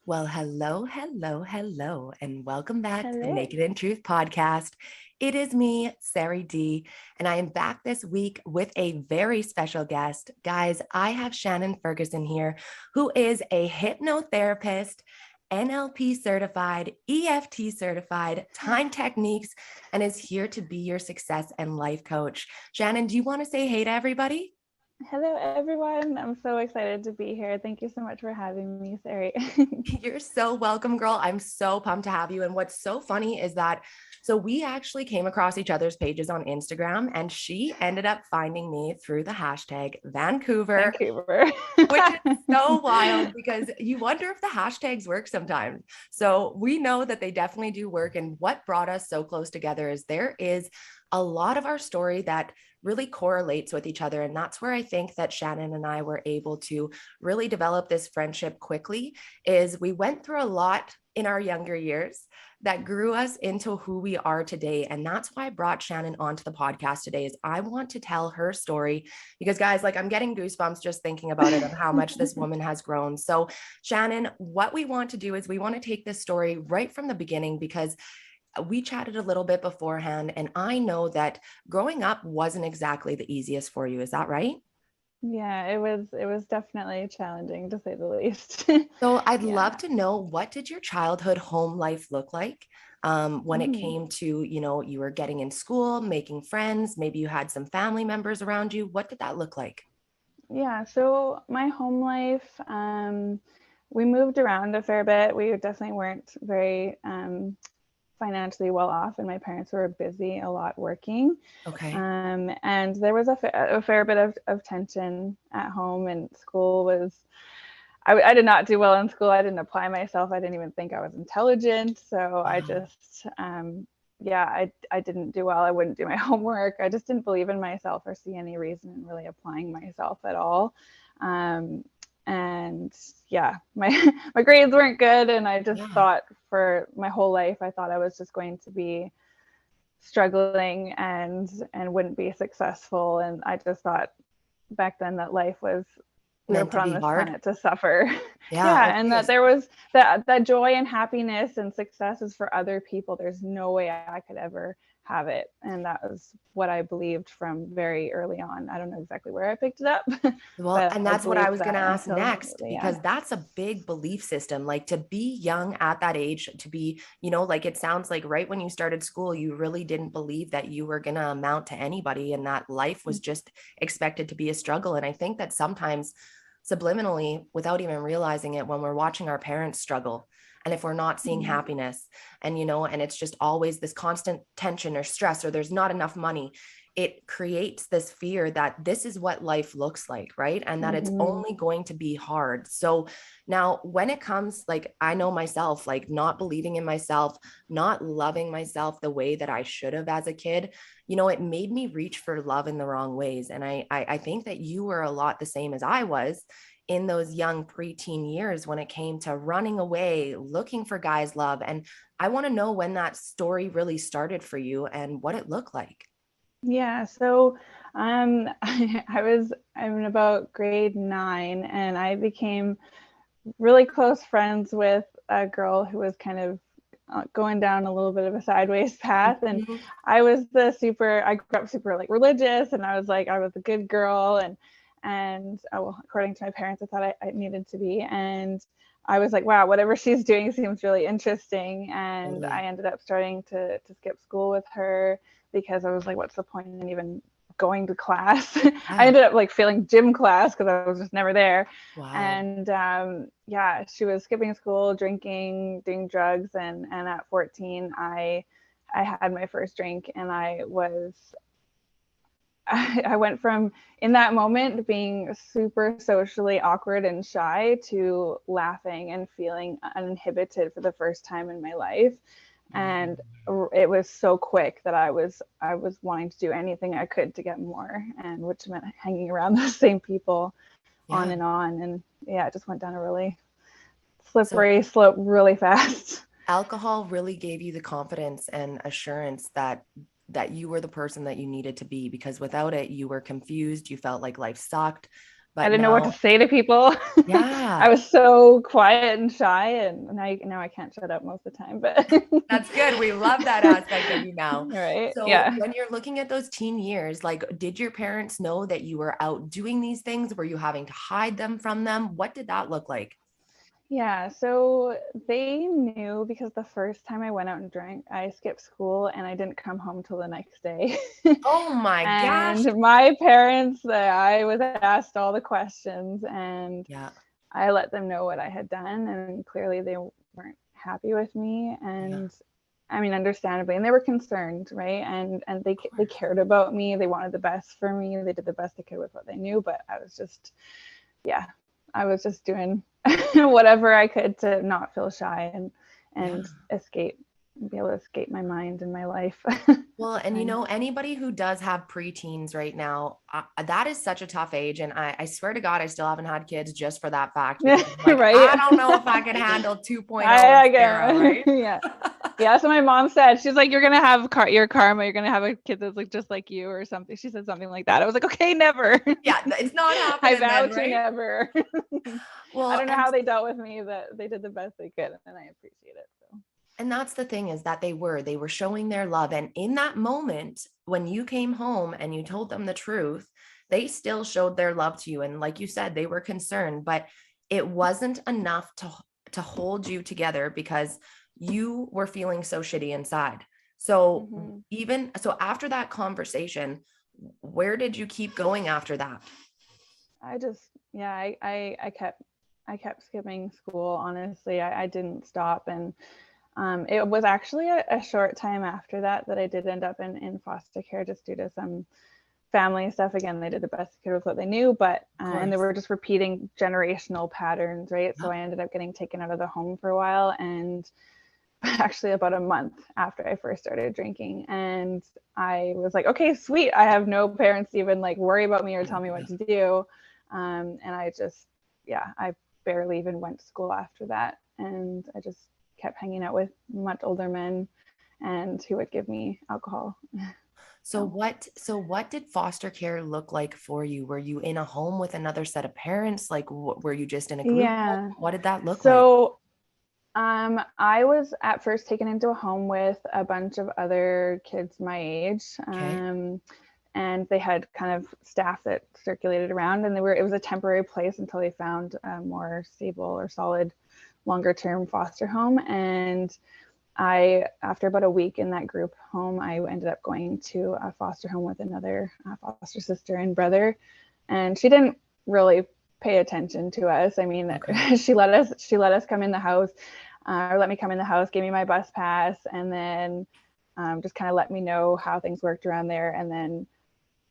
Well, hello, and welcome back to the Hello. Naked and Truth podcast. It is me, Sari D, and I am back this week with a very special guest. Guys, I have Shannon Ferguson here, who is a hypnotherapist, NLP certified, EFT certified, time techniques, and is here to be your success and life coach. Shannon, do you want to say hey to everybody? Hello, everyone. I'm so excited to be here. Thank you so much for having me, Sari. You're so welcome, girl. I'm so pumped to have you. And what's so funny is that, so we actually came across each other's pages on Instagram, and she ended up finding me through the hashtag Vancouver, Vancouver. which is so wild because you wonder if the hashtags work sometimes. So we know that they definitely do work. And what brought us so close together is there is a lot of our story that really correlates with each other. And that's where I think that Shannon and I were able to really develop this friendship quickly is we went through a lot in our younger years that grew us into who we are today. And that's why I brought Shannon onto the podcast today is I want to tell her story because guys, like I'm getting goosebumps just thinking about it of how much this woman has grown. So Shannon, what we want to do is we want to take this story right from the beginning because we chatted a little bit beforehand and I know that growing up wasn't exactly the easiest for you. Is that right? Yeah, it was definitely challenging to say the least. So I'd love Yeah. to know what did your childhood home life look like when it Mhm. came to, you were getting in school, making friends, maybe you had some family members around you. What did that look like? Yeah, so my home life, we moved around a fair bit. We definitely weren't very financially well off, and my parents were busy a lot working. Okay. And there was a fair bit of tension at home, and school was, I did not do well in school. I didn't apply myself. I didn't even think I was intelligent. So I Wow. just, yeah, I didn't do well. I wouldn't do my homework. I just didn't believe in myself or see any reason in really applying myself at all. Um, and yeah, my my grades weren't good, and I just Yeah. thought for my whole life, I thought I was just going to be struggling and wouldn't be successful. And I just thought back then that life was, we were Meant to put on be this hard. planet to suffer. Yeah. Yeah, and Okay. that there was that joy and happiness and success is for other people. There's no way I could ever have it. And that was what I believed from very early on. I don't know exactly where I picked it up, Well, but and I that's what I believed was going to that ask until next, really because young. that's a big belief system. Like to be young at that age, to be, like it sounds like right when you started school, you really didn't believe that you were going to amount to anybody and that life was just expected to be a struggle. And I think that sometimes subliminally, without even realizing it, when we're watching our parents struggle, and if we're not seeing Mhm. happiness and it's just always this constant tension or stress, or there's not enough money, it creates this fear that this is what life looks like, right? And that it's Mhm. only going to be hard. So now, when it comes, like, I know myself, like, not believing in myself, not loving myself the way that I should have as a kid, it made me reach for love in the wrong ways. And I think that you were a lot the same as I was in those young preteen years when it came to running away, looking for guys' love. And I want to know when that story really started for you and what it looked like. Yeah, so I'm in about grade 9, and I became really close friends with a girl who was kind of going down a little bit of a sideways path. And Mhm. I grew up super like religious, and I was a good girl. And well, according to my parents, I thought I needed to be. And I was like, wow, whatever she's doing seems really interesting. And I Totally. ended up starting to skip school with her because I was like, what's the point in even going to class? I Yeah. ended up like failing gym class because I was just never there. Wow. And yeah, she was skipping school, drinking, doing drugs, and at 14, I had my first drink, and I went from in that moment being super socially awkward and shy to laughing and feeling uninhibited for the first time in my life. Mm. And it was so quick that I was wanting to do anything I could to get more, and which meant hanging around the same people on Yeah. and on. And yeah, it just went down a really So slippery slope really fast. alcohol really gave you the confidence and assurance that you were the person that you needed to be, because without it, you were confused, you felt like life sucked. I But didn't know what to now, say to people. I yeah, was so quiet and shy, and now I can't shut up most of the time, but that's good. We love that aspect of you now. right. So Yeah. when you're looking at those teen years, like, did your parents know that you were out doing these things? Were you having to hide them from them? What did that look like? Yeah, so they knew because the first time I went out and drank, I skipped school and I didn't come home till the next day. Oh my gosh. And my parents, I was asked all the questions and Yeah. I let them know what I had done, and clearly they weren't happy with me. Yeah. And I mean, understandably, and they were concerned, right? And they cared about me. They wanted the best for me. They did the best they could with what they knew. But I was just, yeah, I was just doing whatever I could to not feel shy Yeah. and escape, be able to escape my mind and my life. Well, and Kind of. anybody who does have preteens right now, that is such a tough age. And I swear to God, I still haven't had kids just for that fact, because I'm like, Right. I don't know if I can handle 2.0 and I Sarah, get right? yeah. Yeah, so my mom said, she's like, you're gonna have your karma, you're gonna have a kid that's like just like you or something. She said something like that. I was like, okay, never. Yeah, it's not I happening vow then, to right? never. I Well, don't know how they dealt with me, but they did the best they could, and I appreciate it. So. and that's the thing, is that they were showing their love. And in that moment, when you came home and you told them the truth, they still showed their love to you. And like you said, they were concerned, but it wasn't enough to hold you together, because you were feeling so shitty inside. So Mm-hmm. even so, after that conversation, where did you keep going after that? I just, yeah, I kept skipping school. Honestly, I didn't stop, and it was actually a short time after that that I did end up in foster care, just due to some family stuff. Again, they did the best they could with what they knew, but Of and they course. were just repeating generational patterns, right? So Yep. I ended up getting taken out of the home for a while, and actually about a month after I first started drinking, and I was like, okay, sweet, I have no parents to even like worry about me or tell me what to do. And I just, yeah, I barely even went to school after that, and I just kept hanging out with much older men and who would give me alcohol. So So what did foster care look like for you? Were you in a home with another set of parents? Like, were you just in a group home? yeah, What did that look like? so I was at first taken into a home with a bunch of other kids my age. Okay. And they had kind of staff that circulated around, and it was a temporary place until they found a more stable or solid longer term foster home. And after about a week in that group home, I ended up going to a foster home with another foster sister and brother, and she didn't really pay attention to us. I mean, Okay. she let us come in the house, or let me come in the house, gave me my bus pass, and then just kind of let me know how things worked around there, and then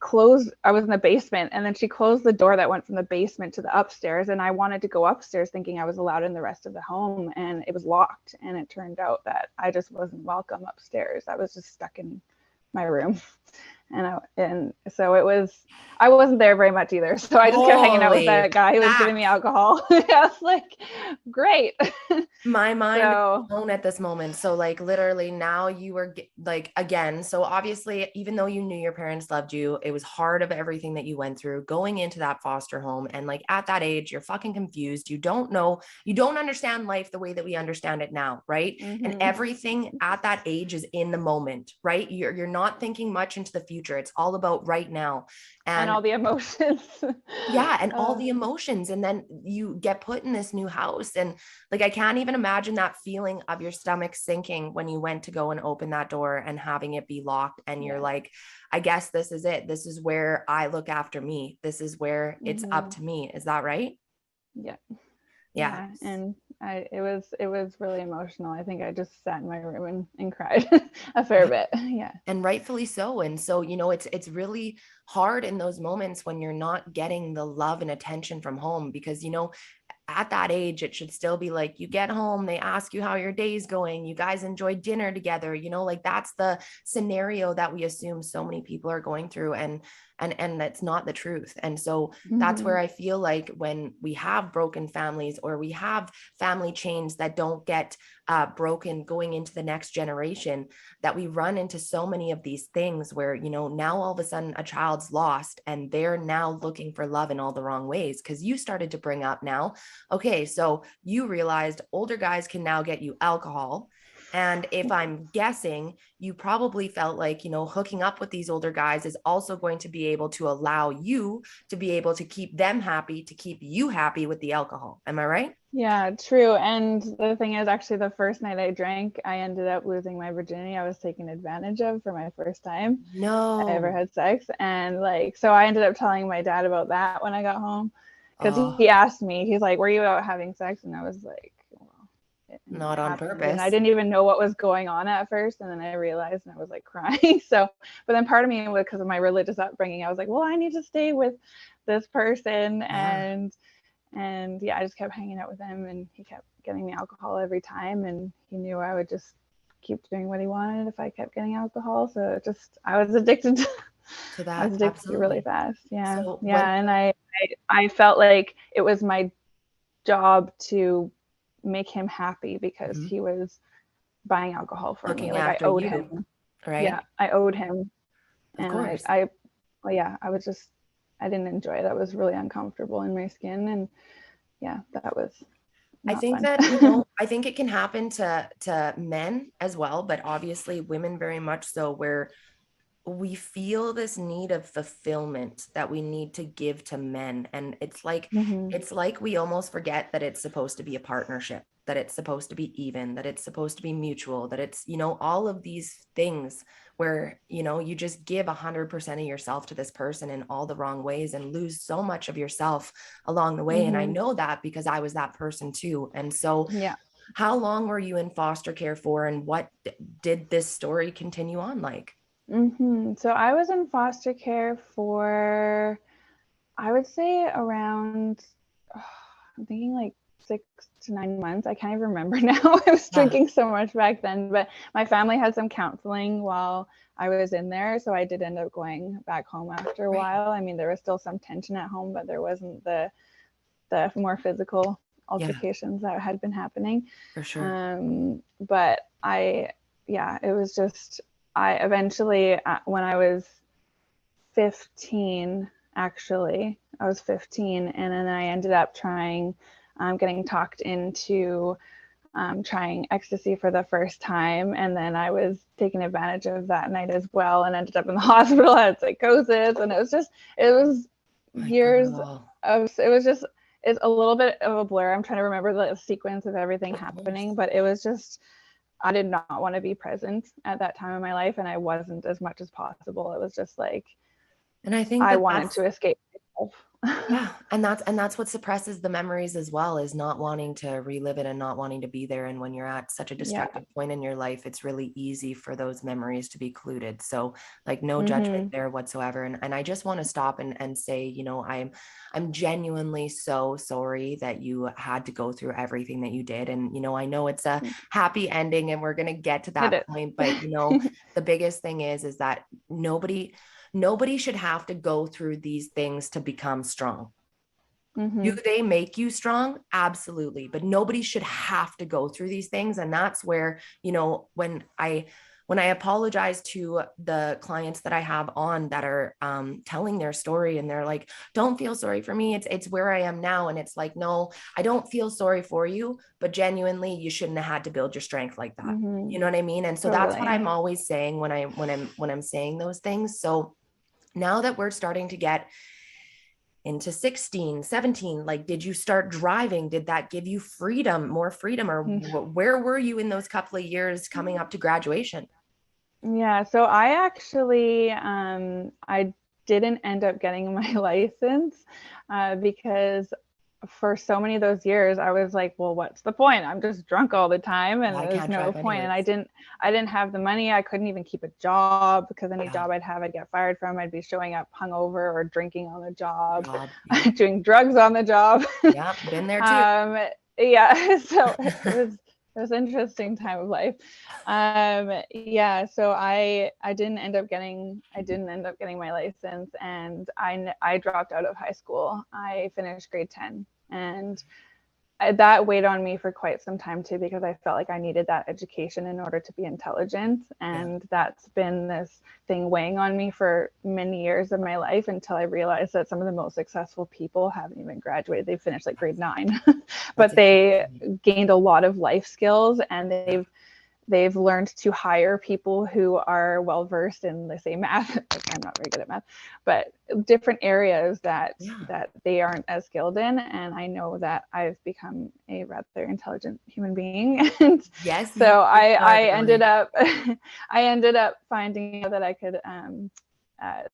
closed. I was in the basement, and then she closed the door that went from the basement to the upstairs, and I wanted to go upstairs thinking I was allowed in the rest of the home, and it was locked, and it turned out that I just wasn't welcome upstairs. I was just stuck in my room. And so it was, I wasn't there very much either, so I just kept hanging out with Holy that guy who was giving me facts. alcohol. I was like, great. My mind is So blown at this moment. So, like, literally now you were like, again, so obviously, even though you knew your parents loved you, it was hard of everything that you went through going into that foster home. And like, at that age, you're fucking confused. You don't know, you don't understand life the way that we understand it now, right? And mm-hmm. everything at that age is in the moment, right? You're not thinking much into the future. It's all about right now. And And all the emotions. yeah, and all uh, the emotions. And then you get put in this new house, and like, I can't even imagine that feeling of your stomach sinking when you went to go and open that door and having it be locked, and you're yeah. like, I guess this is it, this is where I look after me, this is where it's up Mm-hmm. to me. Is that right? Yeah. Yeah. Yeah, and it was really emotional. I think I just sat in my room and cried a fair Yeah. bit. Yeah. And rightfully so. And so, it's really hard in those moments when you're not getting the love and attention from home, because at that age, it should still be like, you get home, they ask you how your day's going, you guys enjoy dinner together, like, that's the scenario that we assume so many people are going through. And and that's not the truth. And so that's Mm-hmm. where I feel like when we have broken families, or we have family chains that don't get broken going into the next generation, that we run into so many of these things where, you know, now all of a sudden a child's lost and they're now looking for love in all the wrong ways. Because you started to bring up now, okay, so you realized older guys can now get you alcohol. And if I'm guessing, you probably felt like, you know, hooking up with these older guys is also going to be able to allow you to be able to keep them happy, to keep you happy with the alcohol. Am I right? Yeah, true. And the thing is, actually, the first night I drank, I ended up losing my virginity. I was taken advantage of for my first time I ever No. had sex. And like, so I ended up telling my dad about that when I got home, because Oh, he asked me, he's like, were you out having sex? And I was like, well, it not on happened. And I purpose. didn't even know what was going on at first. And then I realized, and I was like crying. So, but then part of me, because of my religious upbringing, I was like, well, I need to stay with this person. Yeah. And yeah, I just kept hanging out with him, and he kept getting me alcohol every time, and he knew I would just keep doing what he wanted if I kept getting alcohol. So it just, I was addicted to, To I was that. addicted to it really Absolutely. fast. Yeah. So when Yeah. And I felt like it was my job to make him happy, because Mhm. he was buying alcohol for me. Looking Like I after owed you, him. right? Yeah. I owed him. Of And course. well, yeah, I was just, I didn't enjoy it. I was really uncomfortable in my skin. And yeah, that was I not think fun. that, you know, I think it can happen to men as well, but obviously women very much so, where we feel this need of fulfillment that we need to give to men. And Mm-hmm. it's like we almost forget that it's supposed to be a partnership, that it's supposed to be even, that it's supposed to be mutual, that it's, you know, all of these things where, you know, you just give 100% of yourself to this person in all the wrong ways and lose so much of yourself along the way. And I Mm-hmm. know that because I was that person too. And so Yeah. how long were you in foster care for, and what did this story continue on like? So I was in foster care for, I would say around, I'm thinking like 6 to 9 months. I can't even remember now. I was Yeah. drinking so much back then, but my family had some counseling while I was in there. So I did end up going back home after a Right. while. I mean, there was still some tension at home, but there wasn't the more physical Yeah, altercations that had been happening. for sure. But yeah, it was just, I eventually, when I was 15, actually, I was 15, and then I ended up getting talked into trying ecstasy for the first time. And then I was taken advantage of that night as well, and ended up in the hospital. I had psychosis, and it was My years girl. it was just, it's a little bit of a blur. I'm trying to remember the sequence of everything Of course. happening, but it was just, I did not want to be present at that time in my life, and I wasn't as much as possible. It was just like And I think I that wanted that's, to escape myself. yeah, and that's what suppresses the memories as well, is not wanting to relive it and not wanting to be there. And when you're at such a Yeah. destructive point in your life, it's really easy for those memories to be clouded. So like no judgment Mm-hmm. there whatsoever. And I just want to stop and say, you know, I'm genuinely so sorry that you had to go through everything that you did. And, you know, I know it's a happy ending and we're gonna get to It that point, but you know, is. the biggest thing is that nobody should have to go through these things to become strong. Do Mm-hmm. they make you strong? Absolutely. But nobody should have to go through these things. And that's where, you know, when I apologize to the clients that I have on that are telling their story, and they're like, don't feel sorry for me. It's where I am now. And it's like, no, I don't feel sorry for you, but genuinely you shouldn't have had to build your strength like that. Mm-hmm. You know what I mean? And so that's what Totally. I'm always saying when I'm saying those things. So now that we're starting to get into 16, 17, like, did you start driving? Did that give you freedom, more freedom, or where were you in those couple of years coming up to graduation? Yeah, so I actually I didn't end up getting my license because for so many of those years I was like, well, what's the point? I'm just drunk all the time, Well, and I there's can't no drive point. And I anyways. didn't have the money. I couldn't even keep a job, because any Yeah. job I'd have, I'd get fired from. I'd be showing up hungover or drinking on the job, Job. Yeah. doing drugs on the job. Yeah. Been there too. um, yeah, so it was an interesting time of life. Yeah, so I didn't end up getting my license, and I dropped out of high school. I finished grade 10, and that weighed on me for quite some time too, because I felt like I needed that education in order to be intelligent. And that's been this thing weighing on me for many years of my life, until I realized that some of the most successful people haven't even graduated. They finished like grade 9, but they gained a lot of life skills, and they've learned to hire people who are well versed in, let's say, math. I'm not very good at math, but different areas that they aren't as skilled in. And I know that I've become a rather intelligent human being. And Yes. So I ended up I ended up finding out that I could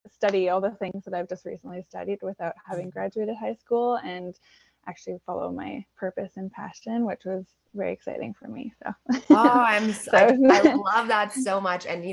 study all the things that I've just recently studied without having graduated high school, and actually follow my purpose and passion, which was very exciting for me. So I love that so much. And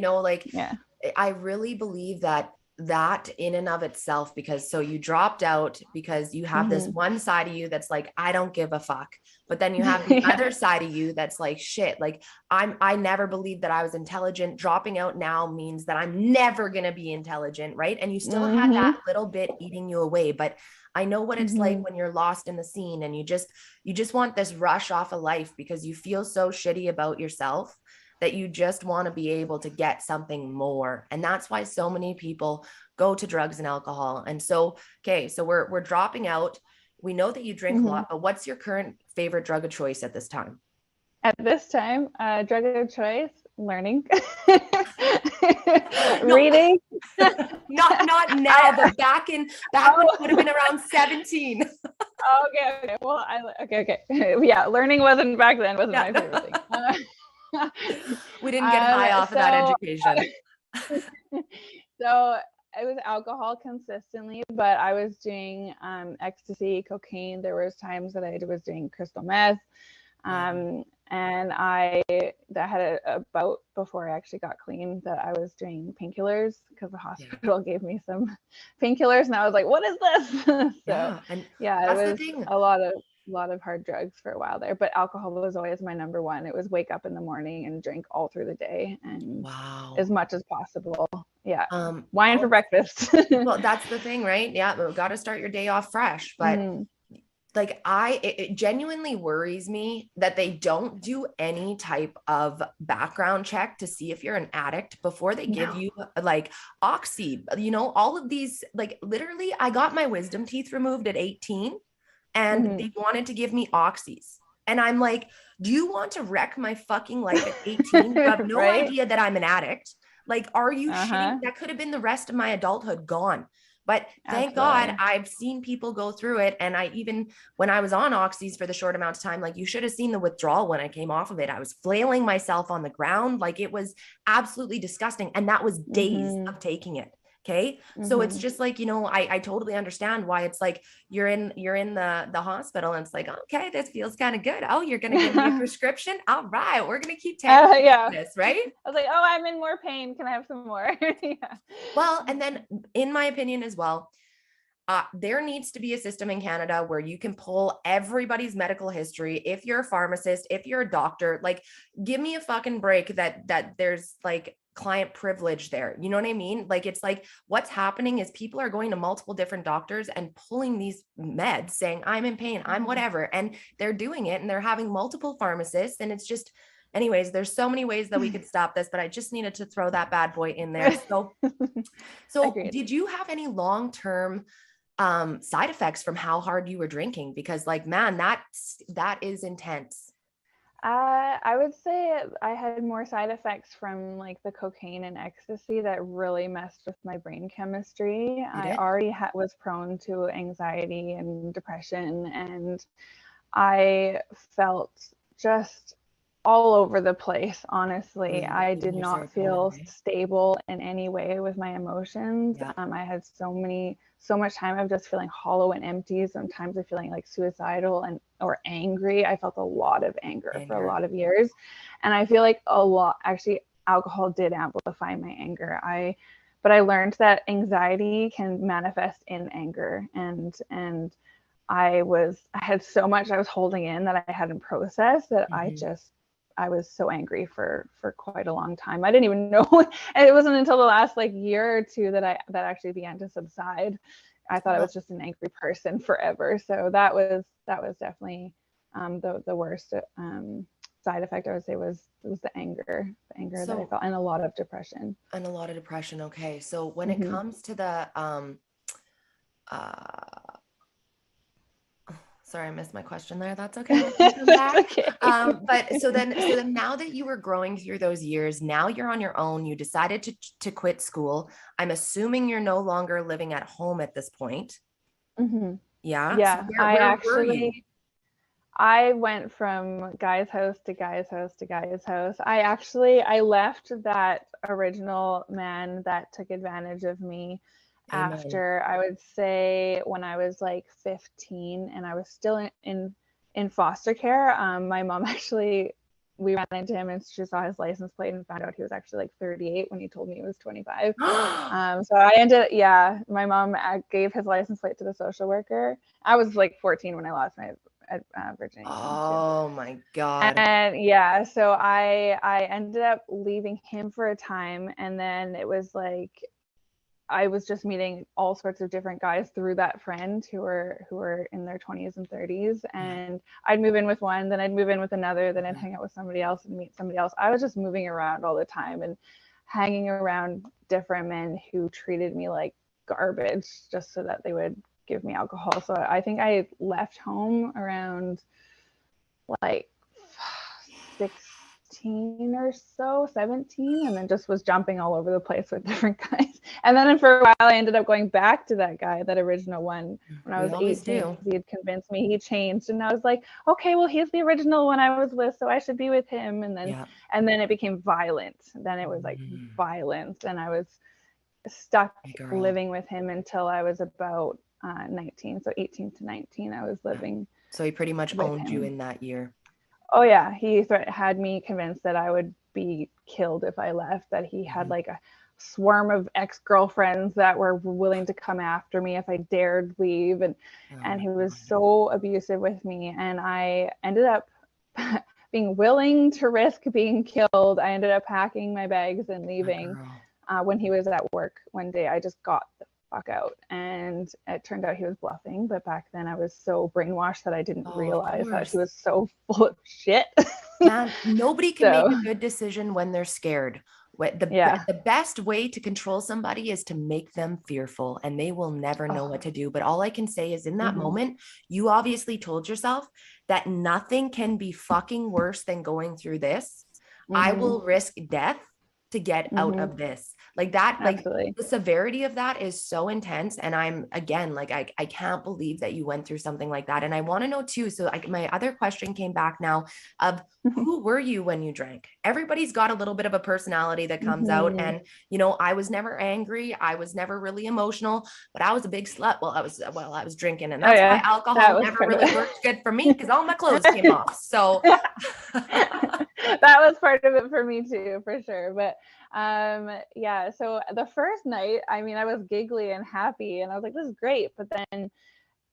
I really believe that in and of itself, because so you dropped out because you have this one side of you that's like, I don't give a fuck, but then you have the other side of you that's like, shit, like I never believed that I was intelligent. Dropping out now means that I'm never gonna be intelligent, right? And you still had that little bit eating you away. But I know what it's like when you're lost in the scene, and you just want this rush off of life because you feel so shitty about yourself that you just want to be able to get something more. And that's why so many people go to drugs and alcohol. And so, okay, so we're dropping out. We know that you drink a lot, but what's your current favorite drug of choice at this time? At this time, drug of choice, learning. Reading. not now, but back when it would have been around 17. Okay. Well, okay. Yeah, learning wasn't back then, wasn't my favorite thing. We didn't get high off of that education. So it was alcohol consistently, but I was doing ecstasy, cocaine. There was times that I was doing crystal meth. And I had a bout before I actually got clean that I was doing painkillers, because the hospital gave me some painkillers, and I was like, what is this? So it was a lot of hard drugs for a while there, but alcohol was always my number one. It was wake up in the morning and drink all through the day, and as much as possible. Yeah. Wine for breakfast. Well, that's the thing, right? Yeah. We've got to start your day off fresh, but like it genuinely worries me that they don't do any type of background check to see if you're an addict before they give you like oxy, all of these, like literally I got my wisdom teeth removed at 18 and they wanted to give me oxys. And I'm like, do you want to wreck my fucking life at 18? You have no idea that I'm an addict. Like, are you shitting? That could have been the rest of my adulthood gone. But thank God I've seen people go through it. And when I was on oxys for the short amount of time, like you should have seen the withdrawal when I came off of it. I was flailing myself on the ground. Like it was absolutely disgusting. And that was days of taking it. Okay. So it's just like, I totally understand why it's like you're in the hospital and it's like, okay, this feels kind of good. Oh, you're going to give me a prescription. All right. We're going to keep taking this, right? I was like, oh, I'm in more pain. Can I have some more? Well, and then in my opinion as well, there needs to be a system in Canada where you can pull everybody's medical history. If you're a pharmacist, if you're a doctor, like give me a fucking break that there's like client privilege there. You know what I mean? Like, it's like what's happening is people are going to multiple different doctors and pulling these meds saying, I'm in pain, I'm whatever. And they're doing it and they're having multiple pharmacists. And it's just, anyways, there's so many ways that we could stop this, but I just needed to throw that bad boy in there. So did you have any long-term side effects from how hard you were drinking? Because like, man, that is intense. I would say I had more side effects from like the cocaine and ecstasy that really messed with my brain chemistry. I already was prone to anxiety and depression, and I felt just all over the place. Honestly, I did not feel stable in any way with my emotions. I had so much time of just feeling hollow and empty. Sometimes of feeling like suicidal or angry. I felt a lot of anger for a lot of years, and I feel like actually alcohol did amplify my anger. But I learned that anxiety can manifest in anger, and I had so much I was holding in that I hadn't processed that I just I was so angry for quite a long time. I didn't even know, and it wasn't until the last like year or two that actually began to subside. I thought I was just an angry person forever. So that was definitely the worst side effect, I would say, was the anger that I felt, and a lot of depression. Okay. So when it comes to the sorry, I missed my question there. That's okay. Come back. Okay. But so then now that you were growing through those years, now you're on your own, you decided to quit school. I'm assuming you're no longer living at home at this point. Yeah. Yeah. So where were you? I went from guy's house to guy's house to guy's house. I left that original man that took advantage of me. Amen. After, I would say, when I was like 15 and I was still in foster care. My mom actually, we ran into him and she saw his license plate and found out he was actually like 38 when he told me he was 25. So my mom gave his license plate to the social worker. I was like 14 when I lost my virginity. Oh my God. And yeah, so I ended up leaving him for a time, and then it was like I was just meeting all sorts of different guys through that friend who were in their 20s and 30s, and I'd move in with one, then I'd move in with another, then I'd hang out with somebody else and meet somebody else. I was just moving around all the time and hanging around different men who treated me like garbage just so that they would give me alcohol. So I think I left home around like 16 or so, 17, and then just was jumping all over the place with different guys. And then for a while I ended up going back to that guy, that original one, when I was 18. He had convinced me, he changed, and I was like, okay, well, he's the original one I was with, so I should be with him. And then it became violent. Then it was like violence, and I was stuck living with him until I was about 19. So 18 to 19 I was living. So he pretty much owned you in that year. Oh yeah, he had me convinced that I would be killed if I left, that he had like a swarm of ex-girlfriends that were willing to come after me if I dared leave, and he was so abusive with me, and I ended up being willing to risk being killed. I ended up packing my bags and leaving. When he was at work one day, I just got the fuck out, and it turned out he was bluffing. But back then I was so brainwashed that I didn't realize that he was so full of shit. Man, nobody can make a good decision when they're scared. The best way to control somebody is to make them fearful, and they will never know what to do. But all I can say is, in that moment, you obviously told yourself that nothing can be fucking worse than going through this. I will risk death to get out of this. Like that, Absolutely. Like the severity of that is so intense. And I'm, again, like, I can't believe that you went through something like that. And I want to know too. So my other question came back now of who were you when you drank? Everybody's got a little bit of a personality that comes out. And, you know, I was never angry. I was never really emotional, but I was a big slut while I was drinking. And that's why alcohol never really worked good for me, because all my clothes came off. So that was part of it for me too, for sure. But so the first night, I mean, I was giggly and happy and I was like, this is great. But then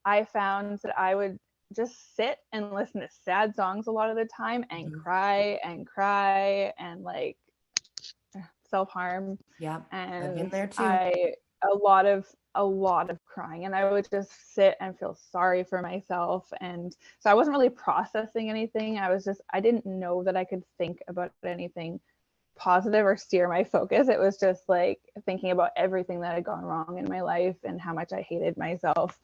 I found that I would just sit and listen to sad songs a lot of the time and cry and like self-harm. Yeah, and I've been there too. A lot of crying, and I would just sit and feel sorry for myself. And so I wasn't really processing anything. I didn't know that I could think about anything positive or steer my focus. It was just like thinking about everything that had gone wrong in my life and how much I hated myself.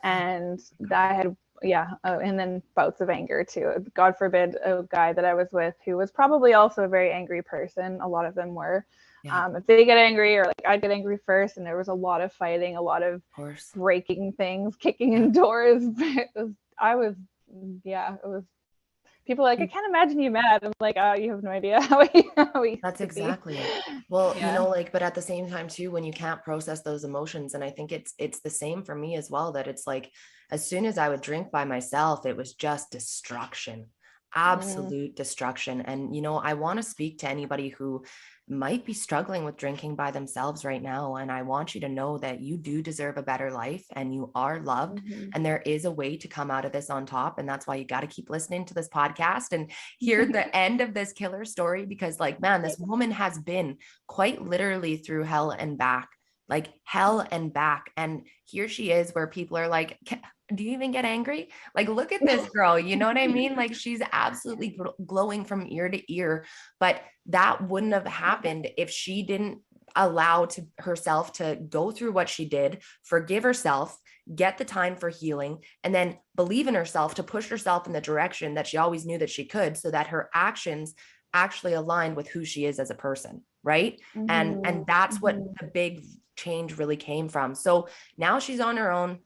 And that had and then bouts of anger too. God forbid a guy that I was with who was probably also a very angry person. A lot of them were. If they get angry, or like I'd get angry first, and there was a lot of fighting, a lot of breaking things, kicking in doors. It was people like, I can't imagine you mad. I'm like, oh, you have no idea how we That's exactly it. Well, you know, like, but at the same time too, when you can't process those emotions, and I think it's the same for me as well, that it's like, as soon as I would drink by myself, it was just destruction. absolute destruction. And, you know, I want to speak to anybody who might be struggling with drinking by themselves right now. And I want you to know that you do deserve a better life and you are loved. And there is a way to come out of this on top. And that's why you got to keep listening to this podcast and hear the end of this killer story, because, like, man, this woman has been quite literally through hell and back. Like hell and back. And here she is, where people are like, do you even get angry? Like, look at this girl. You know what I mean? Like, she's absolutely glowing from ear to ear. But that wouldn't have happened if she didn't allow herself to go through what she did, forgive herself, get the time for healing, and then believe in herself to push herself in the direction that she always knew that she could, so that her actions actually aligned with who she is as a person. Right. And that's what the big change really came from. So now she's on her own.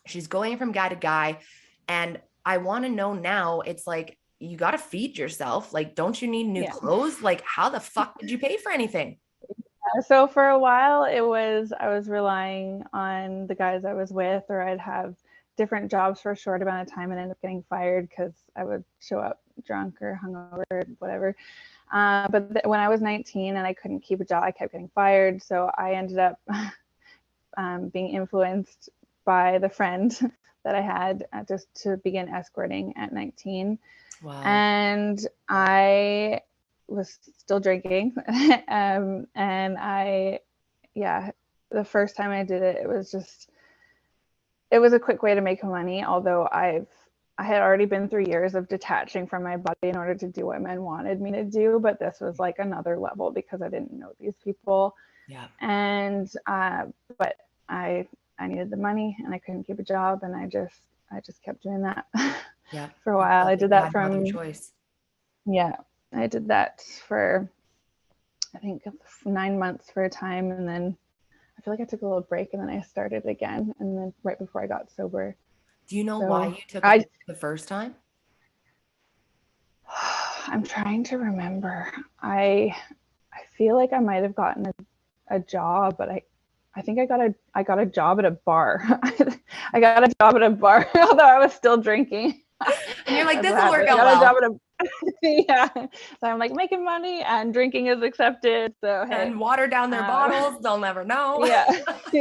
She's going from guy to guy. And I want to know now, it's like, you got to feed yourself. Like, don't you need new clothes? Like, how the fuck did you pay for anything? So for a while, I was relying on the guys I was with, or I'd have different jobs for a short amount of time and end up getting fired because I would show up drunk or hungover or whatever. But when I was 19 and I couldn't keep a job, I kept getting fired. So I ended up being influenced by the friend that I had just to begin escorting at 19. Wow. And I was still drinking. And the first time I did it, it was a quick way to make money. Although I had already been through years of detaching from my body in order to do what men wanted me to do. But this was like another level because I didn't know these people. Yeah. And, but I needed the money and I couldn't keep a job. And I just kept doing that for a while. I did that from choice. Yeah. I did that for, I think, 9 months for a time. And then I feel like I took a little break and then I started again. And then right before I got sober. Do you know why you took it the first time? I'm trying to remember. I feel like I might have gotten a job, but I think I got a job at a bar. I got a job at a bar, although I was still drinking. And you're like, this will work out well. Yeah. So I'm like making money and drinking is accepted. So and water down their bottles, they'll never know. Yeah.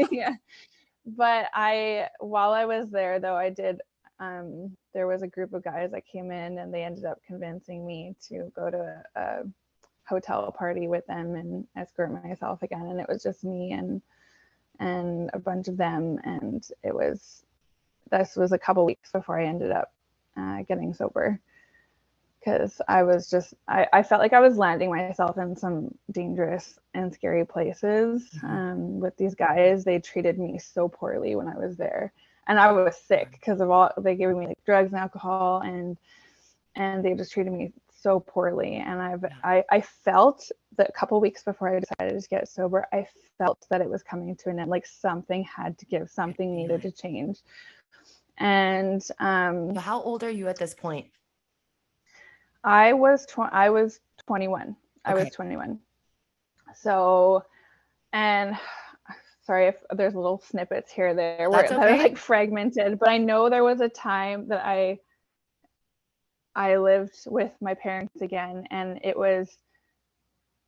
Yeah. But while I was there though, I did, there was a group of guys that came in and they ended up convincing me to go to a hotel party with them and escort myself again. And it was just me and a bunch of them. And this was a couple weeks before I ended up getting sober, because I felt like I was landing myself in some dangerous and scary places with these guys. They treated me so poorly when I was there, and I was sick because of they gave me like drugs and alcohol, and they just treated me so poorly. And I felt that a couple weeks before I decided to get sober, I felt that it was coming to an end, like something had to give, something needed to change. And so how old are you at this point? I was 21. Okay. I was 21. So, and sorry if there's little snippets here or there that are like fragmented, but I know there was a time that I lived with my parents again, and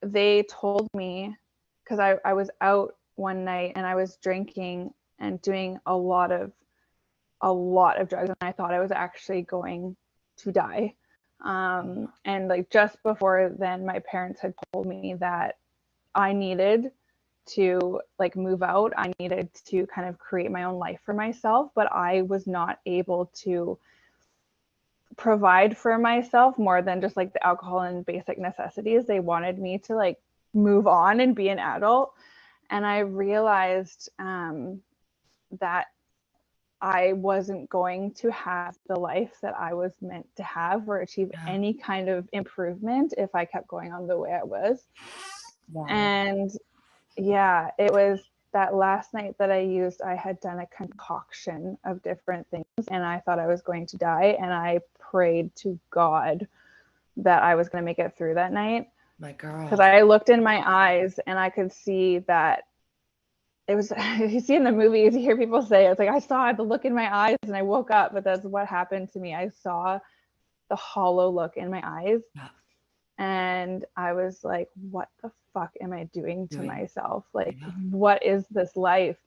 they told me, because I was out one night and I was drinking and doing a lot of drugs, and I thought I was actually going to die. And like just before then, my parents had told me that I needed to like move out. I needed to kind of create my own life for myself, but I was not able to provide for myself more than just like the alcohol and basic necessities. They wanted me to like move on and be an adult. And I realized that I wasn't going to have the life that I was meant to have or achieve any kind of improvement if I kept going on the way I was. Wow. And yeah, it was that last night that I had done a concoction of different things, and I thought I was going to die, and I prayed to God that I was going to make it through that night. My girl. Because I looked in my eyes and I could see that it was, you see in the movies, you hear people say, it's like, I saw the look in my eyes and I woke up, but that's what happened to me. I saw the hollow look in my eyes. Yeah. And I was like, what the fuck am I doing to myself? Like, Yeah. what is this life?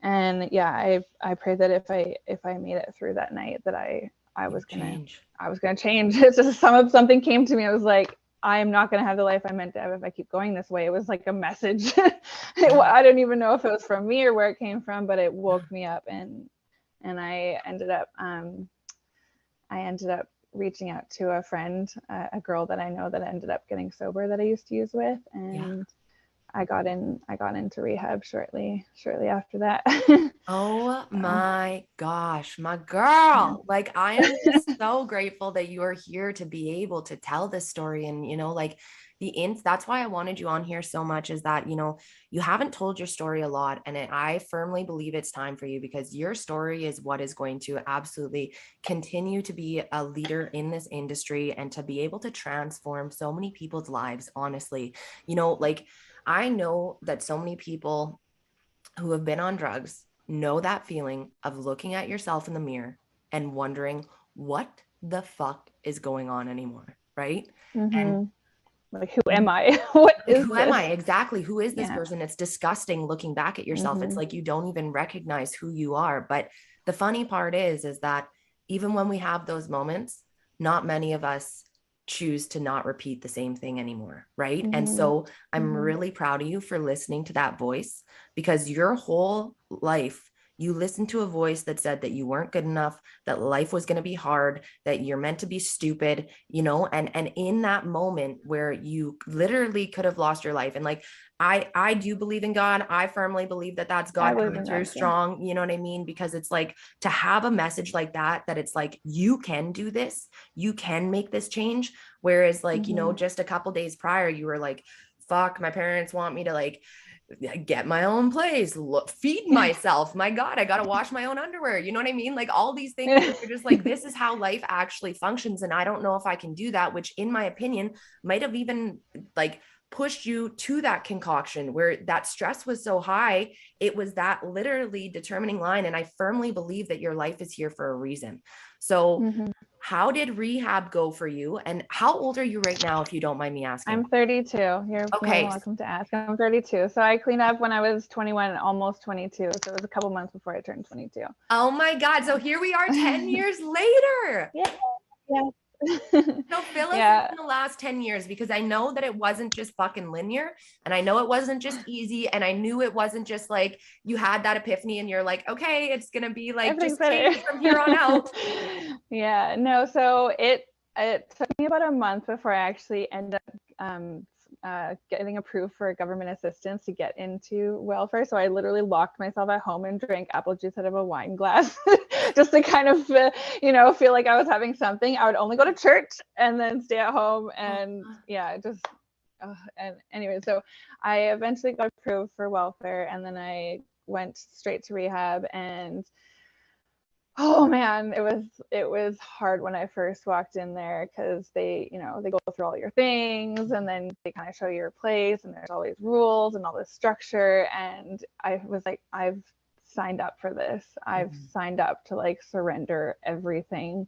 And yeah, I pray that if I made it through that night, that I was gonna change. It's just something came to me. I was like, I am not gonna have the life I'm meant to have if I keep going this way. It was like a message. I don't even know if it was from me or where it came from, but it woke me up, and I ended up reaching out to a friend, a girl that I know that ended up getting sober that I used to use with, and I got into rehab shortly after that. Oh my gosh, my girl. Like, I am just so grateful that you are here to be able to tell this story. And, you know, like that's why I wanted you on here so much, is that, you know, you haven't told your story a lot. And I firmly believe it's time for you, because your story is what is going to absolutely continue to be a leader in this industry and to be able to transform so many people's lives. Honestly, you know, like, I know that so many people who have been on drugs know that feeling of looking at yourself in the mirror and wondering what the fuck is going on anymore, right? And like, who am I? What is who this? am I? Exactly. Who is this person? It's disgusting looking back at yourself. It's like you don't even recognize who you are. But the funny part is that even when we have those moments, not many of us choose to not repeat the same thing anymore, right? And so I'm really proud of you for listening to that voice, because your whole life you listened to a voice that said that you weren't good enough, that life was going to be hard, that you're meant to be stupid, you know, and in that moment where you literally could have lost your life. And like, I do believe in God. I firmly believe that that's God coming through strong. You know what I mean? Because it's like, to have a message like that it's like, you can do this, you can make this change. Whereas like, you know, just a couple days prior, you were like, fuck, my parents want me to like get my own place, feed myself. My God, I got to wash my own underwear. You know what I mean? Like, all these things, you're just like, this is how life actually functions. And I don't know if I can do that, which in my opinion might have even like pushed you to that concoction where that stress was so high. It was that literally determining line. And I firmly believe that your life is here for a reason. So how did rehab go for you? And how old are you right now, if you don't mind me asking? I'm 32. You're more welcome to ask. I'm 32. So I cleaned up when I was 21, almost 22. So it was a couple months before I turned 22. Oh my God. So here we are 10 years later. Yeah. So fill us in the last 10 years, because I know that it wasn't just fucking linear, and I know it wasn't just easy, and I knew it wasn't just like you had that epiphany and you're like, okay, it's gonna be like just change from here on out. Yeah, no, so it took me about a month before I actually ended up getting approved for government assistance to get into welfare. So I literally locked myself at home and drank apple juice out of a wine glass just to kind of, you know, feel like I was having something. I would only go to church and then stay at home, and and anyway, so I eventually got approved for welfare, and then I went straight to rehab. And oh man, it was hard when I first walked in there, because they go through all your things, and then they kind of show you your place, and there's all these rules and all this structure. And I was like, I've signed up for this. I've signed up to like surrender everything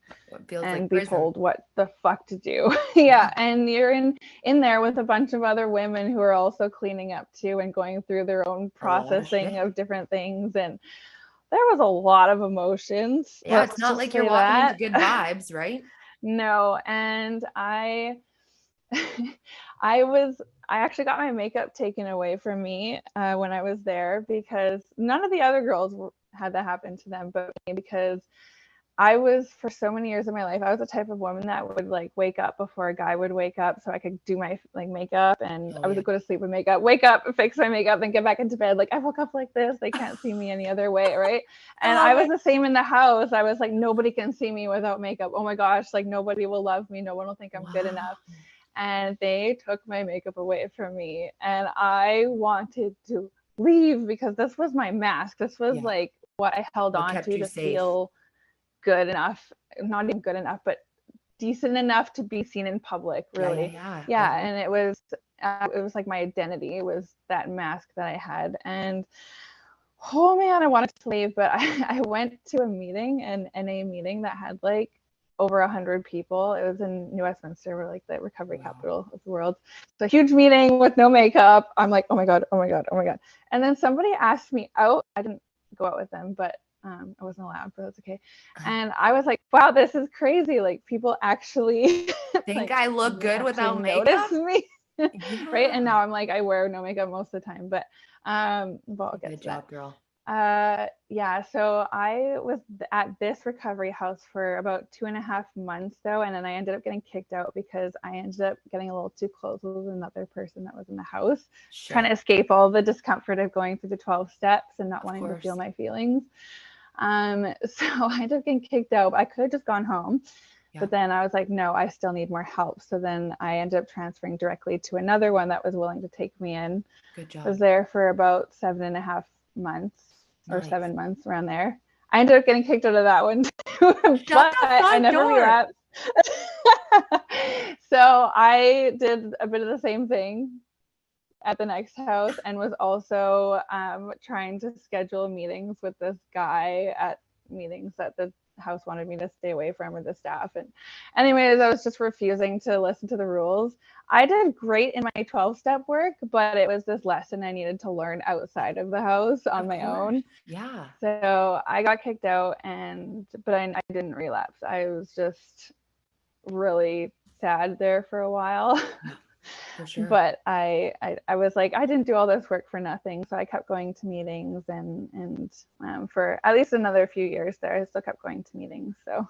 and be told what the fuck to do. And you're in there with a bunch of other women who are also cleaning up too, and going through their own processing of different things. And there was a lot of emotions. Yeah, it's not like you're walking into good vibes, right? No, and I actually got my makeup taken away from me when I was there, because none of the other girls had that happen to them, but me, because I was, for so many years of my life, I was the type of woman that would like wake up before a guy would wake up so I could do my like makeup, and I would go to sleep with makeup, wake up, fix my makeup, then get back into bed. Like, I woke up like this. They can't see me any other way, right? And I was the same in the house. I was like, nobody can see me without makeup. Oh my gosh, like nobody will love me. No one will think I'm good enough. And they took my makeup away from me, and I wanted to leave, because this was my mask. This was like what I held on to feel good enough, not even good enough, but decent enough to be seen in public, really. And it was like my identity. It was that mask that I had. And oh man, I wanted to leave, but I went to a meeting, an NA meeting that had like over 100 people. It was in New Westminster, we're like the recovery capital of the world. It's a huge meeting with no makeup. I'm like, oh my God, oh my God, oh my God. And then somebody asked me out. I didn't go out with them, but I wasn't allowed, but that's okay. And I was like, wow, this is crazy. Like people actually think like, I look good without notice makeup? me. Yeah. Right. And now I'm like, I wear no makeup most of the time, but I'll get Good to job, that. girl. Yeah, so I was at this recovery house for about 2.5 months though, and then I ended up getting kicked out because I ended up getting a little too close with another person that was in the house, trying to escape all the discomfort of going through the 12 steps and not wanting to feel my feelings. So I ended up getting kicked out. I could have just gone home. But then I was like, no, I still need more help. So then I ended up transferring directly to another one that was willing to take me in. Good job. I was there for about 7.5 months or 7 months, around there. I ended up getting kicked out of that one too, but I never relapsed. So I did a bit of the same thing at the next house and was also trying to schedule meetings with this guy at meetings that the house wanted me to stay away from, or the staff. And anyways, I was just refusing to listen to the rules. I did great in my 12-step work, but it was this lesson I needed to learn outside of the house on my own. Yeah. So I got kicked out, but I didn't relapse. I was just really sad there for a while. For sure. But I was like, I didn't do all this work for nothing. So I kept going to meetings and for at least another few years there, I still kept going to meetings. So,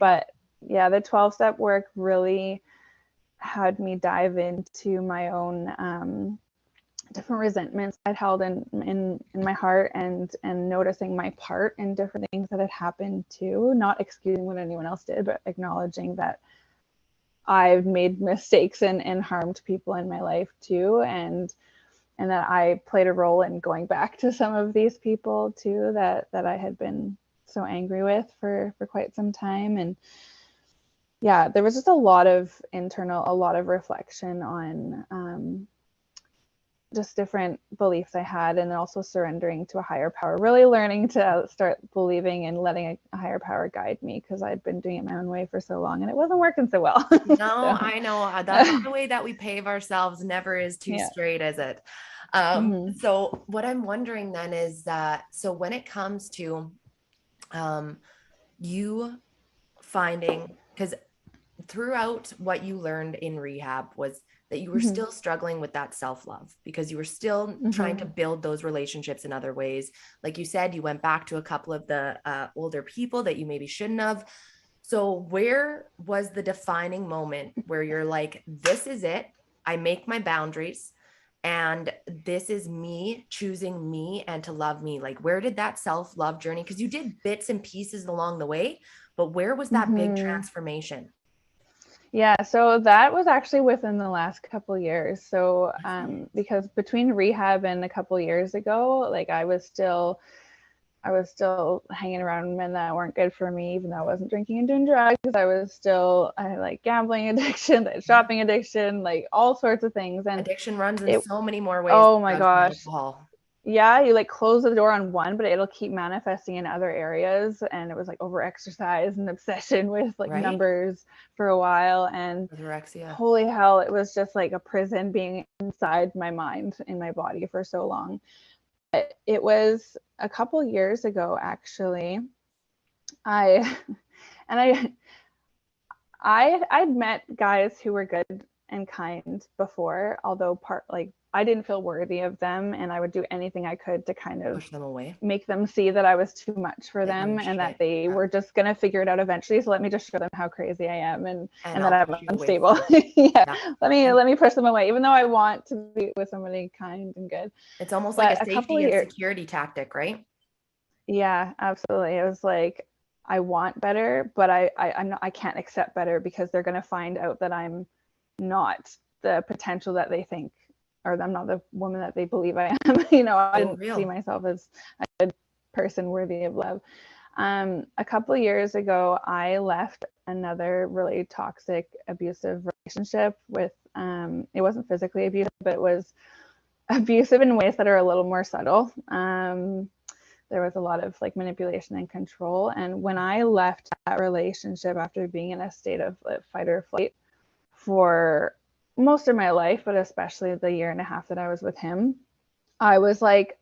but yeah, the 12-step work really had me dive into my own different resentments I'd held in my heart, and noticing my part in different things that had happened too, not excusing what anyone else did, but acknowledging that I've made mistakes and harmed people in my life too, and that I played a role in going back to some of these people too that I had been so angry with for quite some time. And yeah, there was just a lot of reflection on just different beliefs I had, and also surrendering to a higher power, really learning to start believing and letting a higher power guide me, because I'd been doing it my own way for so long and it wasn't working so well. No, so. I know the highway that we pave ourselves never is too straight, is it? So what I'm wondering then is that, so when it comes to you finding, because throughout what you learned in rehab was that you were still struggling with that self-love, because you were still trying to build those relationships in other ways. Like you said, you went back to a couple of the older people that you maybe shouldn't have. So where was the defining moment where you're like, this is it, I make my boundaries, and this is me choosing me and to love me? Like, where did that self-love journey, because you did bits and pieces along the way, but where was that big transformation? Yeah, so that was actually within the last couple of years. So because between rehab and a couple of years ago, like I was still hanging around men that weren't good for me, even though I wasn't drinking and doing drugs. I had like gambling addiction, shopping addiction, like all sorts of things. And addiction runs in so many more ways. Oh my gosh. Yeah, you like close the door on one, but it'll keep manifesting in other areas. And it was like over exercise and obsession with like numbers for a while. And holy hell, it was just like a prison being inside my mind, in my body for so long. But it was a couple years ago, actually. I'd met guys who were good and kind before, although I didn't feel worthy of them, and I would do anything I could to kind of push them away, make them see that I was too much for them, and that they were just gonna figure it out eventually. So let me just show them how crazy I am, and that I'm unstable. Let me push them away, even though I want to be with somebody kind and good. It's almost like a safety and security tactic, right? Yeah, absolutely. It was like, I want better, but I can't accept better, because they're gonna find out that I'm not the potential that they think, or I'm not the woman that they believe I am. I didn't see myself as a good person worthy of love. A couple of years ago, I left another really toxic, abusive relationship with, it wasn't physically abusive, but it was abusive in ways that are a little more subtle. there was a lot of like manipulation and control. And when I left that relationship after being in a state of fight or flight for most of my life, but especially the year and a half that I was with him, I was like,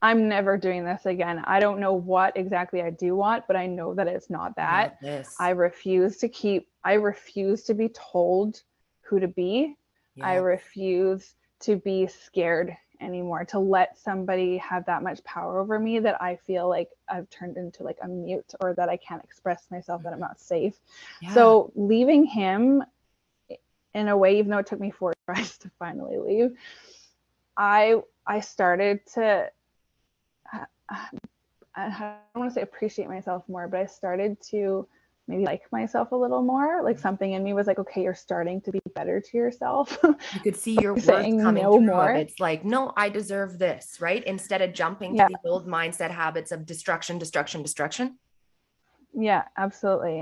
I'm never doing this again. I don't know what exactly I do want, but I know that it's not that. I refuse to be told who to be. Yeah. I refuse to be scared anymore, to let somebody have that much power over me that I feel like I've turned into like a mute, or that I can't express myself, that I'm not safe. Yeah. So leaving him, in a way, even though it took me 4 tries to finally leave, I started to, I don't want to say appreciate myself more, but I started to maybe like myself a little more. Like something in me was like, okay, you're starting to be better to yourself. You could see your worth coming no through. More. It's like, no, I deserve this, right? Instead of jumping to the old mindset habits of destruction. Yeah, absolutely.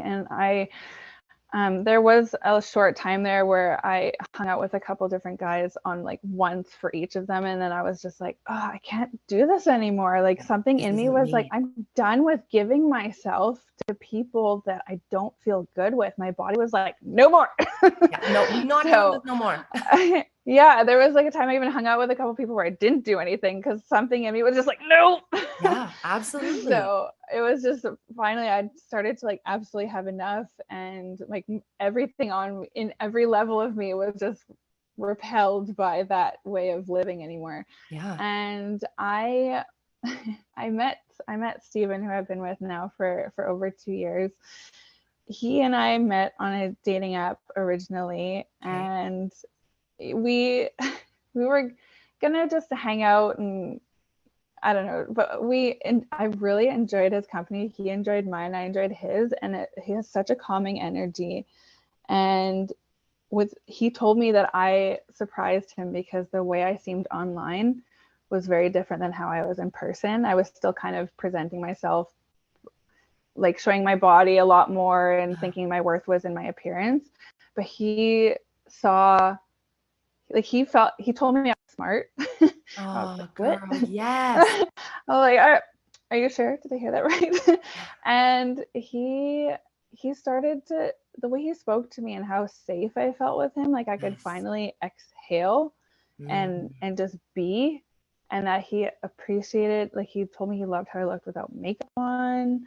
And there was a short time there where I hung out with a couple different guys on like once for each of them. And then I was just like, oh, I can't do this anymore. Like something in me was like, I'm done with giving myself to people that I don't feel good with. My body was like, no more. No more. Yeah, there was like a time I even hung out with a couple people where I didn't do anything because something in me was just like, no. Yeah, absolutely. So it was just, finally I started to like absolutely have enough, and like everything in every level of me was just repelled by that way of living anymore. Yeah. And I met Steven, who I've been with now for over 2 years. He and I met on a dating app originally, and we were gonna just hang out, and I don't know, but I really enjoyed his company. He enjoyed mine, I enjoyed his, and he has such a calming energy. And he told me that I surprised him because the way I seemed online was very different than how I was in person. I was still kind of presenting myself, like showing my body a lot more and thinking my worth was in my appearance. But he told me I was smart. Oh, like, girl, yes. I was like, are you sure? Did I hear that right? And he started to, the way he spoke to me and how safe I felt with him, like I could finally exhale and just be, and that he appreciated, like he told me he loved how I looked without makeup on,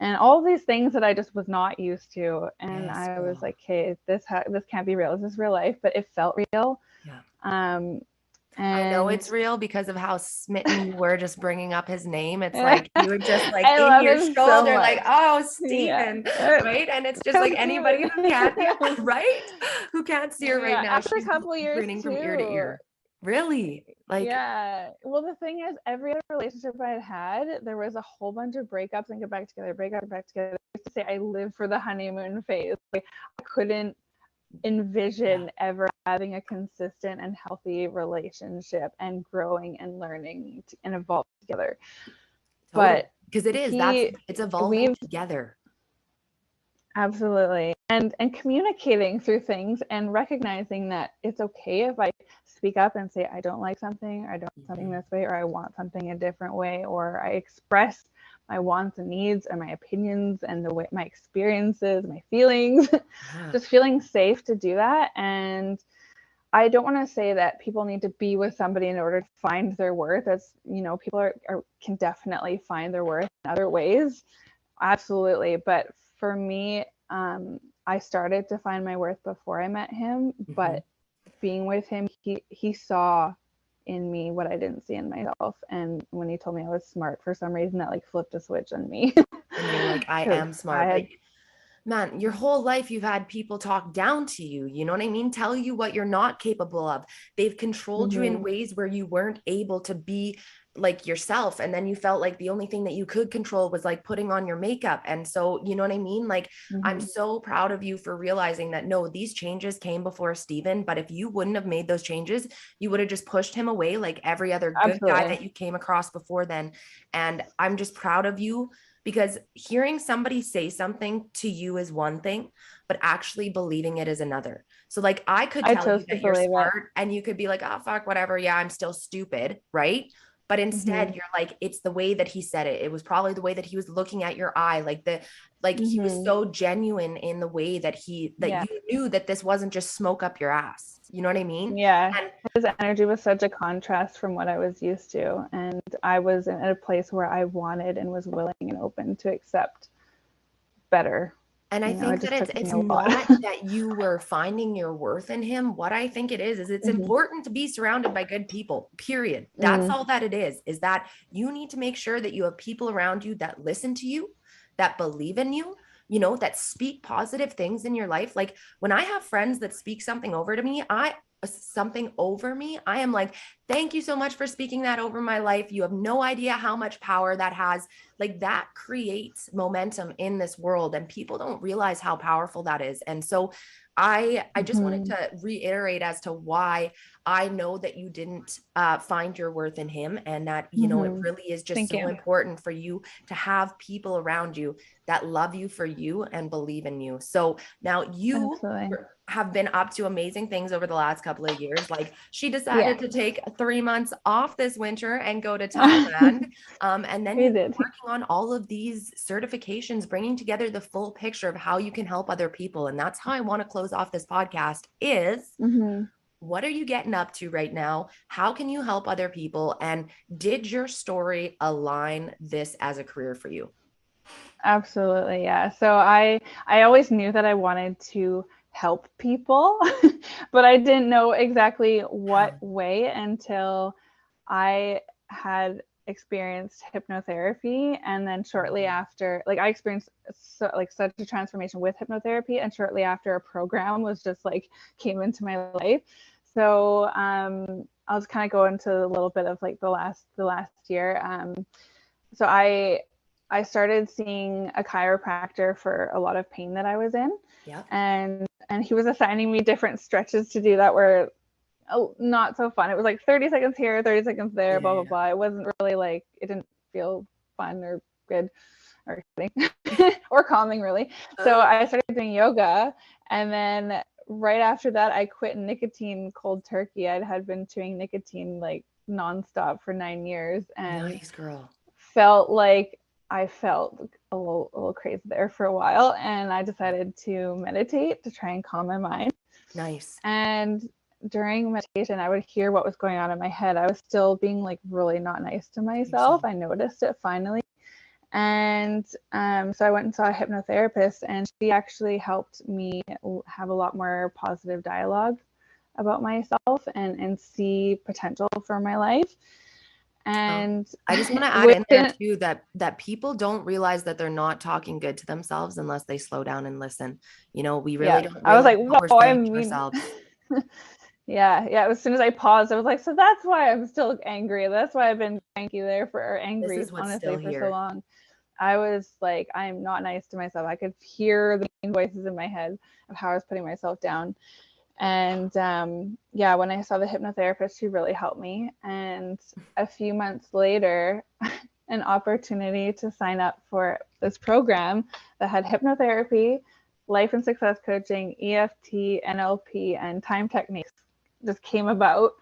and all these things that I just was not used to. And I was like, hey, this can't be real. This is real life, but it felt real. Yeah. And I know it's real because of how smitten you were just bringing up his name. It's like you were just like in your shoulder, so like, oh, Steven, right? And it's just like anybody who can't, right? Who can't see her right now. After a couple years, grinning from ear to ear. Really? Like, yeah. Well, the thing is, every other relationship I had, there was a whole bunch of breakups and get back together, break up, back together. I used to say I lived for the honeymoon phase. Like, I couldn't envision ever having a consistent and healthy relationship and growing and learning and evolving together. Totally. But because it's evolving together. Absolutely. And communicating through things and recognizing that it's okay if I speak up and say I don't like something, or I don't want something this way, or I want something a different way, or I express my wants and needs and my opinions and the way my experiences, my feelings, just feeling safe to do that. And I don't want to say that people need to be with somebody in order to find their worth. That's, people can definitely find their worth in other ways. Absolutely. But for me, I started to find my worth before I met him, but being with him, he saw in me what I didn't see in myself. And when he told me I was smart, for some reason that like flipped a switch on me. And you're like, I am smart. Man, your whole life you've had people talk down to you. You know what I mean? Tell you what you're not capable of. They've controlled you in ways where you weren't able to be like yourself. And then you felt like the only thing that you could control was like putting on your makeup. And so, you know what I mean? Like, I'm so proud of you for realizing that, no, these changes came before Steven, but if you wouldn't have made those changes, you would have just pushed him away like every other good guy that you came across before then. And I'm just proud of you, because hearing somebody say something to you is one thing, but actually believing it is another. So like I could tell you that you're smart and you could be like, oh, fuck, whatever. Yeah, I'm still stupid. Right. But instead you're like, it's the way that he said it. It was probably the way that he was looking at your eye. Like he was so genuine in the way that you knew that this wasn't just smoke up your ass. You know what I mean? Yeah. And his energy was such a contrast from what I was used to. And I was in a place where I wanted and was willing and open to accept better. And I think that it's not that you were finding your worth in him. What I think it is it's important to be surrounded by good people, period. That's all that it is that you need to make sure that you have people around you that listen to you, that believe in you, you know, that speak positive things in your life. Like when I have friends that speak something over me, I am like, thank you so much for speaking that over my life. You have no idea how much power that has. Like that creates momentum in this world, and people don't realize how powerful that is. And so I just wanted to reiterate as to why I know that you didn't find your worth in him, and that, you know, it really is just important for you to have people around you that love you for you and believe in you. So now you have been up to amazing things over the last couple of years. Like she decided to take 3 months off this winter and go to Thailand. And then you're working on all of these certifications, bringing together the full picture of how you can help other people. And that's how I want to close off this podcast is what are you getting up to right now? How can you help other people? And did your story align this as a career for you? Absolutely. Yeah. So I always knew that I wanted to help people, but I didn't know exactly what way until I had experienced hypnotherapy. And then shortly after, like I experienced such a transformation with hypnotherapy, and shortly after a program was just like came into my life. So I'll just kind of go into a little bit of like the last year. So I started seeing a chiropractor for a lot of pain that I was in. Yeah. And he was assigning me different stretches to do that were not so fun. It was like 30 seconds here, 30 seconds there, blah, blah, blah. It wasn't really like, it didn't feel fun or good or or calming really. So I started doing yoga, and then right after that, I quit nicotine cold turkey. had been chewing nicotine like nonstop for 9 years, and nice girl. Felt like I felt a little crazy there for a while, and I decided to meditate to try and calm my mind. Nice. And during meditation, I would hear what was going on in my head. I was still being like really not nice to myself. I noticed it finally. And so I went and saw a hypnotherapist, and she actually helped me have a lot more positive dialogue about myself and see potential for my life. And I just want to add in there too that people don't realize that they're not talking good to themselves unless they slow down and listen. You know, we really don't. I was like, whoa, I mean, ourselves. Yeah. As soon as I paused, I was like, so that's why I'm still angry. That's why I've been cranky there angry, honestly, for so long. I was like, I'm not nice to myself. I could hear the main voices in my head of how I was putting myself down. And when I saw the hypnotherapist, she really helped me. And a few months later, an opportunity to sign up for this program that had hypnotherapy, life and success coaching, EFT, NLP, and time techniques just came about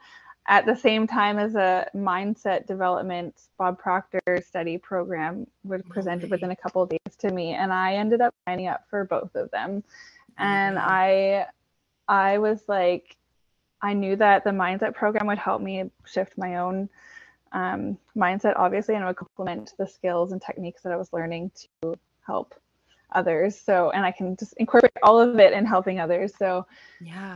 at the same time as a mindset development Bob Proctor study program was presented within a couple of days to me. And I ended up signing up for both of them. And I was like, I knew that the mindset program would help me shift my own mindset, obviously, and it would complement the skills and techniques that I was learning to help others. So, and I can just incorporate all of it in helping others. So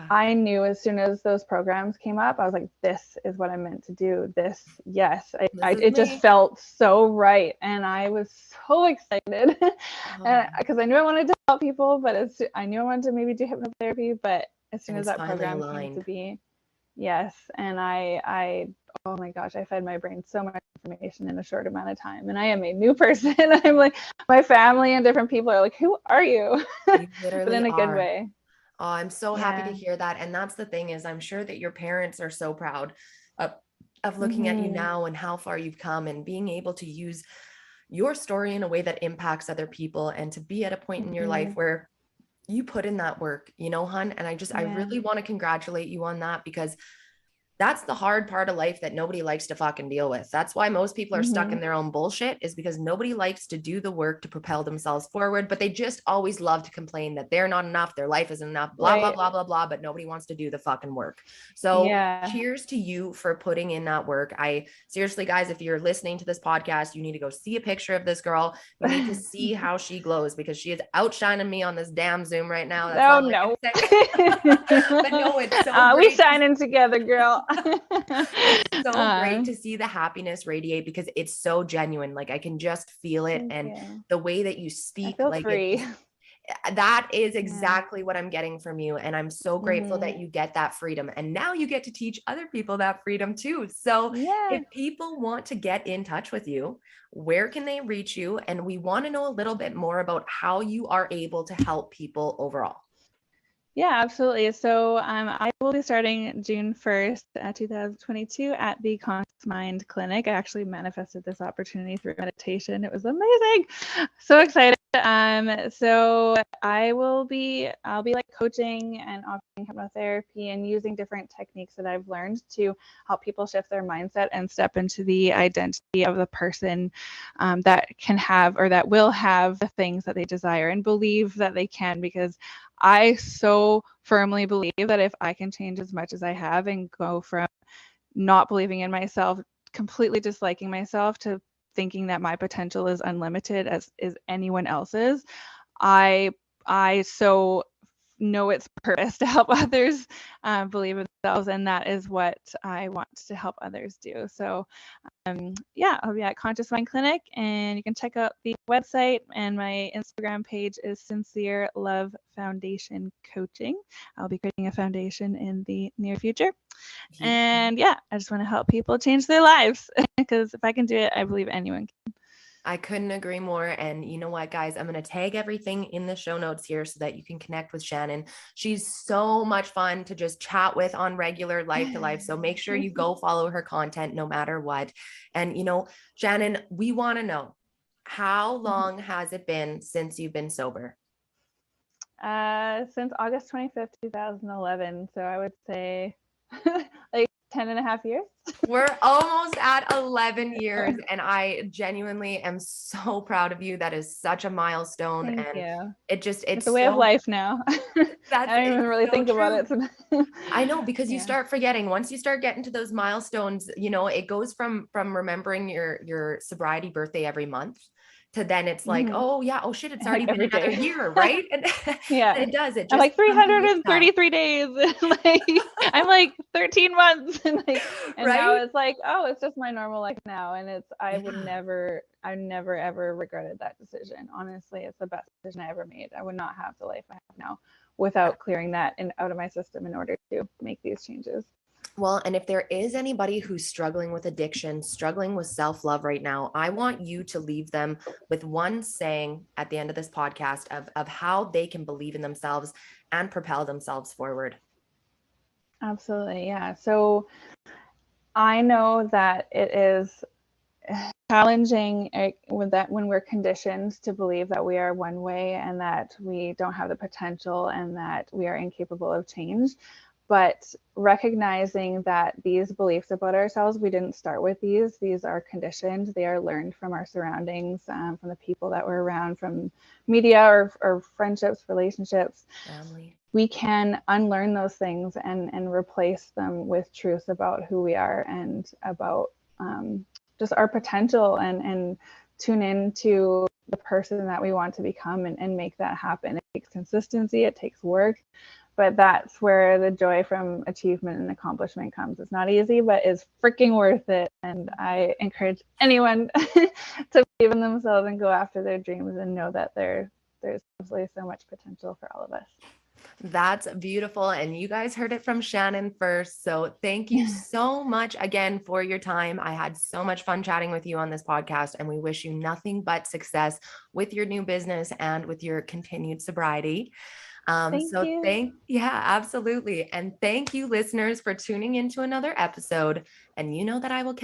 I knew as soon as those programs came up, I was like, this is what I'm meant to do. It just felt so right. And I was so excited because I knew I wanted to help people, but I knew I wanted to maybe do hypnotherapy, but as soon as that program came to be, and I oh my gosh, I fed my brain so much information in a short amount of time, and I am a new person. I'm like, my family and different people are like, who are you? You literally but in a good way. Oh, I'm so happy to hear that. And that's the thing is, I'm sure that your parents are so proud of looking at you now and how far you've come, and being able to use your story in a way that impacts other people, and to be at a point in your life where you put in that work, you know, hun. And I really want to congratulate you on that, because That's the hard part of life that nobody likes to fucking deal with. That's why most people are stuck in their own bullshit, is because nobody likes to do the work to propel themselves forward, but they just always love to complain that they're not enough, their life isn't enough, blah, blah, Right. blah, blah, blah, but nobody wants to do the fucking work. So Yeah. cheers to you for putting in that work. I seriously, guys, if you're listening to this podcast, you need to go see a picture of this girl. You need to see how she glows, because she is outshining me on this damn Zoom right now. That's all no. I can say. But no, it's so we great. shining together, girl. It's so great to see the happiness radiate, because it's so genuine. Like I can just feel it. And the way that you speak, I feel like free. that is exactly what I'm getting from you. And I'm so grateful that you get that freedom. And now you get to teach other people that freedom too. So if people want to get in touch with you, where can they reach you? And we want to know a little bit more about how you are able to help people overall. Yeah, absolutely. So I will be starting June 1st, 2022 at the Conscious Mind Clinic. I actually manifested this opportunity through meditation. It was amazing. So excited. So I'll be like coaching and offering hypnotherapy and using different techniques that I've learned to help people shift their mindset and step into the identity of the person that can have, or that will have, the things that they desire and believe that they can, because I so firmly believe that if I can change as much as I have and go from not believing in myself, completely disliking myself, to thinking that my potential is unlimited as is anyone else's, I so know its purpose to help others believe in themselves, and that is what I want to help others do. So I'll be at Conscious Mind Clinic, and you can check out the website, and my Instagram page is Sincere Love Foundation Coaching. I'll be creating a foundation in the near future. And I just want to help people change their lives, because if I can do it, I believe anyone can. I couldn't agree more. And you know what, guys, I'm going to tag everything in the show notes here so that you can connect with Shannon. She's so much fun to just chat with on regular life to life. So make sure you go follow her content no matter what. And, Shannon, we want to know, how long has it been since you've been sober? Since August 25th, 2011. So I would say like 10 and a half years. We're almost at 11 years, and I genuinely am so proud of you. That is such a milestone. Thank and you. it's a way of life now. I don't even really think about it. I know, because you start forgetting once you start getting to those milestones. It goes from remembering your sobriety birthday every month to then it's like, oh yeah, oh shit, it's already been another year, right? And it does. It just I'm like 333 days. I'm like 13 months, and now it's like, oh, it's just my normal life now. And I never ever regretted that decision. Honestly, it's the best decision I ever made. I would not have the life I have now without clearing that out of my system in order to make these changes. Well, and if there is anybody who's struggling with addiction, struggling with self-love right now, I want you to leave them with one saying at the end of this podcast of how they can believe in themselves and propel themselves forward. Absolutely. Yeah. So I know that it is challenging when we're conditioned to believe that we are one way and that we don't have the potential and that we are incapable of change. But recognizing that these beliefs about ourselves, we didn't start with these are conditioned. They are learned from our surroundings, from the people that we're around, from media or friendships, relationships. Family. We can unlearn those things and replace them with truth about who we are and about just our potential, and tune into the person that we want to become and make that happen. It takes consistency, it takes work, but that's where the joy from achievement and accomplishment comes. It's not easy, but it's freaking worth it. And I encourage anyone to believe in themselves and go after their dreams and know that there's absolutely so much potential for all of us. That's beautiful. And you guys heard it from Shannon first. So thank you so much again for your time. I had so much fun chatting with you on this podcast, and we wish you nothing but success with your new business and with your continued sobriety. Thank you. Absolutely. And thank you, listeners, for tuning into another episode. And you know that I will catch